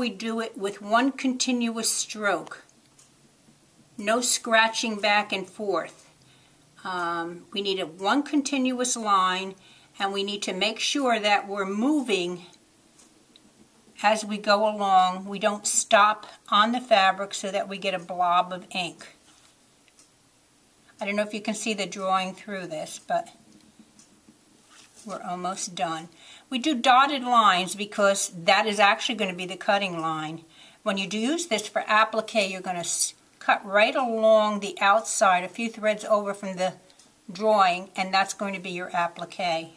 we do it with one continuous stroke. No scratching back and forth. We need one continuous line, and we need to make sure that we're moving as we go along. We don't stop on the fabric so that we get a blob of ink. I don't know if you can see the drawing through this, but we're almost done. We do dotted lines because that is actually going to be the cutting line. When you do use this for applique, you're going to cut right along the outside, a few threads over from the drawing, and that's going to be your applique.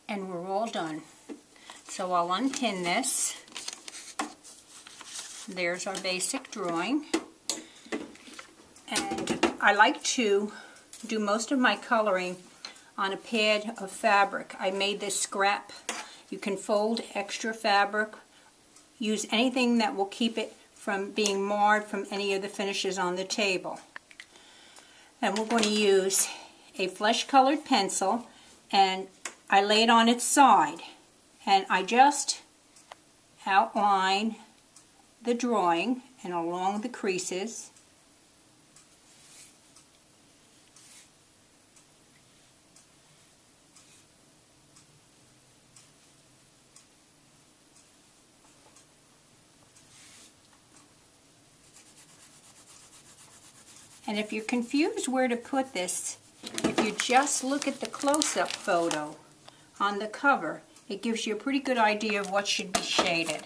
And we're all done. So I'll unpin this. There's our basic drawing. And I like to do most of my coloring on a pad of fabric. I made this scrap. You can fold extra fabric. Use anything that will keep it from being marred from any of the finishes on the table. And we're going to use a flesh colored pencil, and I lay it on its side, and I just outline the drawing and along the creases. And if you're confused where to put this, if you just look at the close-up photo on the cover, it gives you a pretty good idea of what should be shaded.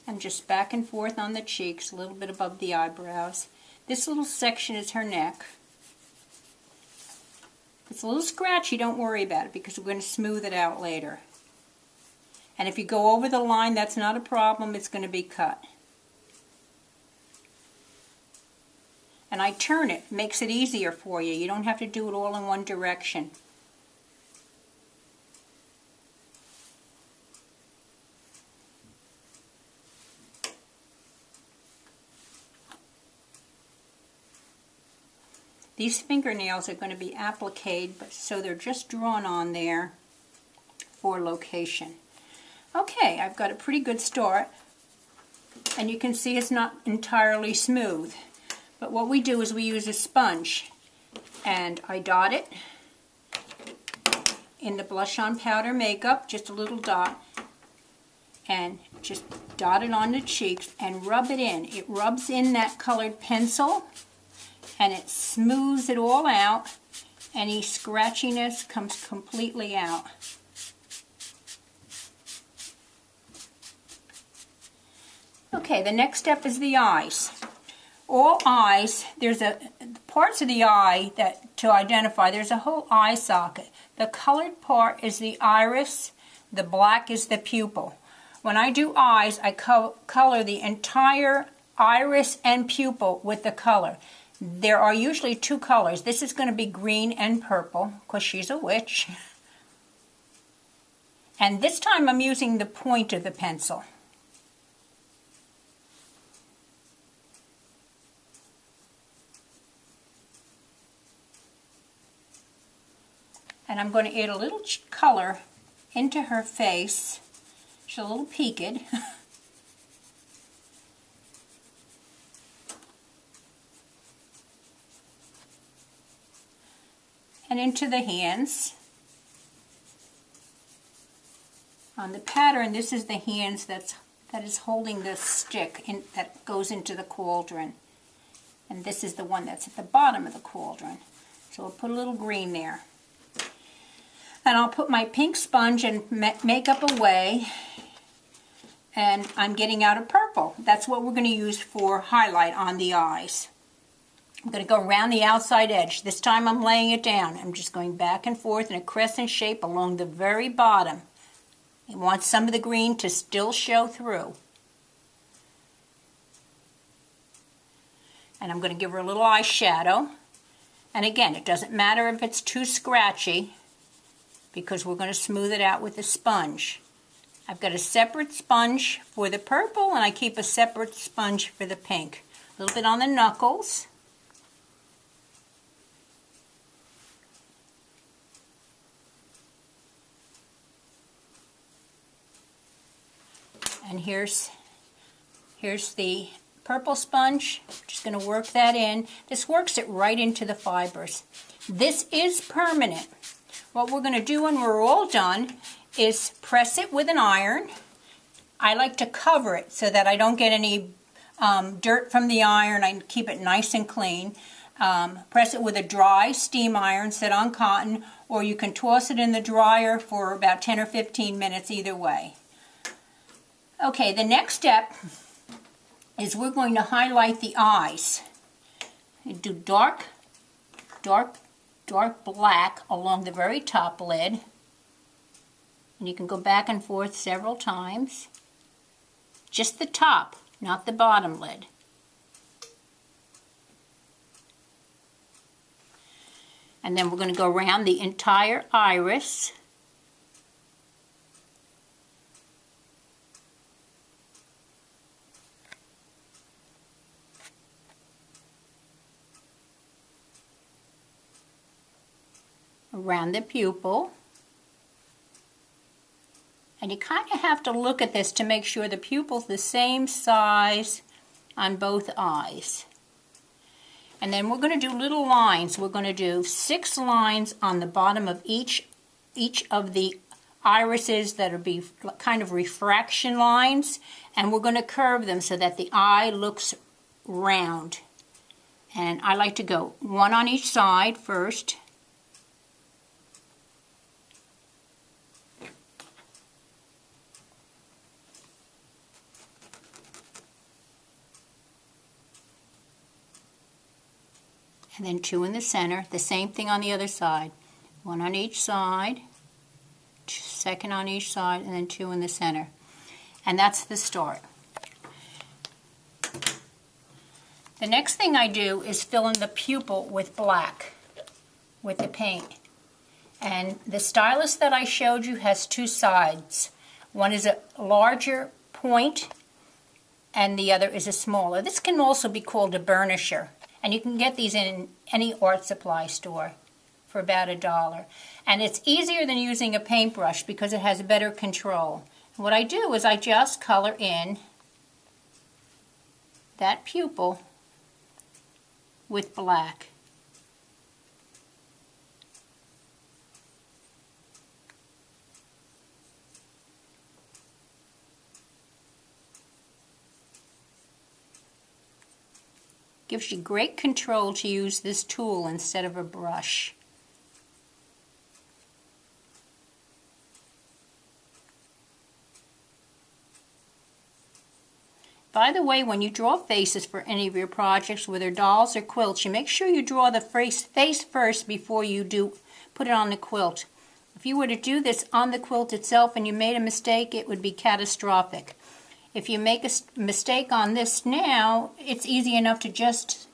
And just back and forth on the cheeks, a little bit above the eyebrows. This little section is her neck. If it's a little scratchy, don't worry about it because we're going to smooth it out later. And if you go over the line, that's not a problem, it's going to be cut. And I turn it, makes it easier for you. You don't have to do it all in one direction. These fingernails are going to be appliqued, but so they're just drawn on there for location. Okay, I've got a pretty good start, and you can see it's not entirely smooth. But what we do is we use a sponge, and I dot it in the blush on powder makeup, just a little dot, and just dot it on the cheeks and rub it in. It rubs in that colored pencil, and it smooths it all out. Any scratchiness comes completely out. Okay, the next step is the eyes. All eyes, there's parts of the eye that to identify. There's a whole eye socket. The colored part is the iris, the black is the pupil. When I do eyes, I color the entire iris and pupil with the color. There are usually two colors. This is going to be green and purple because she's a witch. And this time I'm using the point of the pencil. And I'm going to add a little color into her face. She's a little peaked. And into the hands. On the pattern, this is the hands that is holding the stick that goes into the cauldron. And this is the one that's at the bottom of the cauldron. So I'll put a little green there. And I'll put my pink sponge and makeup away, and I'm getting out a purple. That's what we're going to use for highlight on the eyes. I'm going to go around the outside edge. This time I'm laying it down. I'm just going back and forth in a crescent shape along the very bottom. I want some of the green to still show through. And I'm going to give her a little eyeshadow. And again, it doesn't matter if it's too scratchy because we're going to smooth it out with a sponge. I've got a separate sponge for the purple and I keep a separate sponge for the pink. A little bit on the knuckles. And here's the purple sponge. Just going to work that in. This works it right into the fibers. This is permanent. What we're going to do when we're all done is press it with an iron. I like to cover it so that I don't get any dirt from the iron. I keep it nice and clean. Press it with a dry steam iron set on cotton, or you can toss it in the dryer for about 10 or 15 minutes either way. Okay, the next step is we're going to highlight the eyes. Do dark black along the very top lid. And you can go back and forth several times. Just the top, not the bottom lid. And then we're going to go around the entire iris. Around the pupil. And you kind of have to look at this to make sure the pupil's the same size on both eyes. And then we're going to do little lines. We're going to do 6 lines on the bottom of each of the irises that are be kind of refraction lines, and we're going to curve them so that the eye looks round. And I like to go 1 on each side first. And then 2 in the center. The same thing on the other side. 1 on each side, 2 on each side, and then 2 in the center. And that's the start. The next thing I do is fill in the pupil with black, with the paint. And the stylus that I showed you has 2 sides. One is a larger point, and the other is a smaller. This can also be called a burnisher. And you can get these in any art supply store for about $1. And it's easier than using a paintbrush because it has better control. And what I do is I just color in that pupil with black. Gives you great control to use this tool instead of a brush. By the way, when you draw faces for any of your projects, whether dolls or quilts, you make sure you draw the face first before you put it on the quilt. If you were to do this on the quilt itself and you made a mistake, it would be catastrophic. If you make a mistake on this now, it's easy enough to just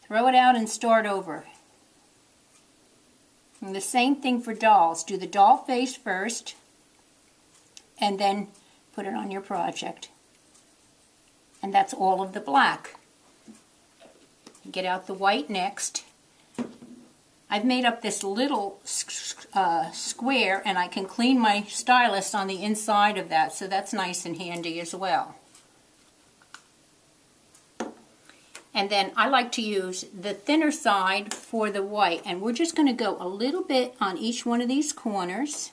throw it out and start over. And the same thing for dolls. Do the doll face first and then put it on your project. And that's all of the black. Get out the white next. I've made up this little square, and I can clean my stylus on the inside of that, so that's nice and handy as well. And then I like to use the thinner side for the white, and we're just going to go a little bit on each one of these corners.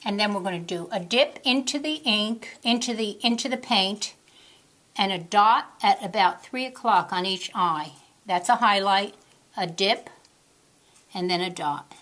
And then we're going to do a dip into the ink, into the paint, and a dot at about 3 o'clock on each eye. That's a highlight, a dip, and then a dot.